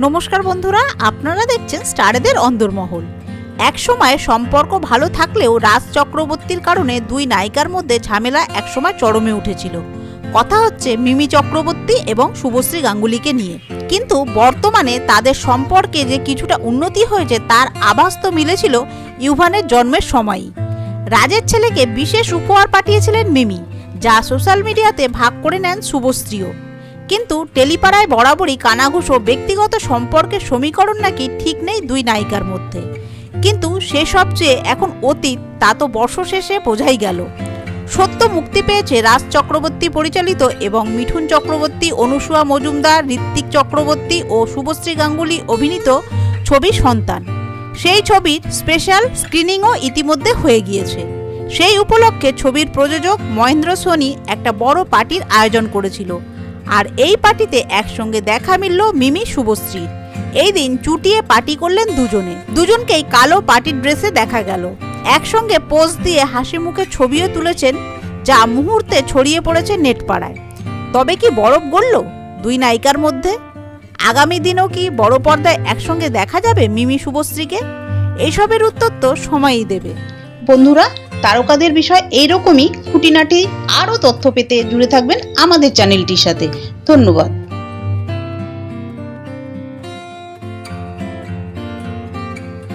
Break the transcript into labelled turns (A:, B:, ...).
A: নমস্কার বন্ধুরা, আপনারা দেখছেন স্টারেদের অন্দরমহল। এক সময় সম্পর্ক ভালো থাকলেও রাজ চক্রবর্তীর কারণে দুই নায়িকার মধ্যে ঝামেলা একসময় চরমে উঠেছিল। কথা হচ্ছে মিমি চক্রবর্তী এবং শুভশ্রী গাঙ্গুলিকে নিয়ে। কিন্তু বর্তমানে তাদের সম্পর্কে যে কিছুটা উন্নতি হয়েছে তার আভাস তো মিলেছিল ইউভানের জন্মের সময়ই। রাজের ছেলেকে বিশেষ উপহার পাঠিয়েছিলেন মিমি, যা সোশ্যাল মিডিয়াতে ভাগ করে নেন শুভশ্রীও। কিন্তু টেলিপাড়ায় বরাবরই কানাঘুষো ব্যক্তিগত সম্পর্কের সমীকরণ নাকি ঠিক নেই দুই নায়িকার মধ্যে। কিন্তু সেসব চেয়ে এখন অতীত, তা তো বর্ষশেষে বোঝাই গেল। সত্য মুক্তি পেয়েছে রাজ চক্রবর্তী পরিচালিত এবং মিঠুন চক্রবর্তী, অনুসুয়া মজুমদার, ঋত্বিক চক্রবর্তী ও শুভশ্রী গাঙ্গুলি অভিনীত ছবি সন্তান। সেই ছবির স্পেশাল স্ক্রিনিংও ইতিমধ্যে হয়ে গিয়েছে। সেই উপলক্ষে ছবির প্রযোজক মহেন্দ্র সোনি একটা বড় পার্টির আয়োজন করেছিল। আর এই পার্টিতে একসঙ্গে দেখা মিলল মিমি শুভশ্রীর। এই দিন চুটিয়ে পার্টি করলেন দুজনকেই কালো পার্টির ড্রেসে দেখা গেল। একসঙ্গে পোজ দিয়ে হাসি মুখে ছবিও তুলেছেন, যা মুহূর্তে ছড়িয়ে পড়েছে নেট পাড়ায়। তবে কি বরফ গলল দুই নায়িকার মধ্যে? আগামী দিনও কি বড় পর্দায় একসঙ্গে দেখা যাবে মিমি শুভশ্রীকে? এইসবের উত্তর তো সময়ই দেবে।
B: বন্ধুরা, তারকাদের বিষয় এইরকমই খুঁটিনাটি আরও তথ্য পেতে জুড়ে থাকবেন আমাদের চ্যানেলটির সাথে। ধন্যবাদ।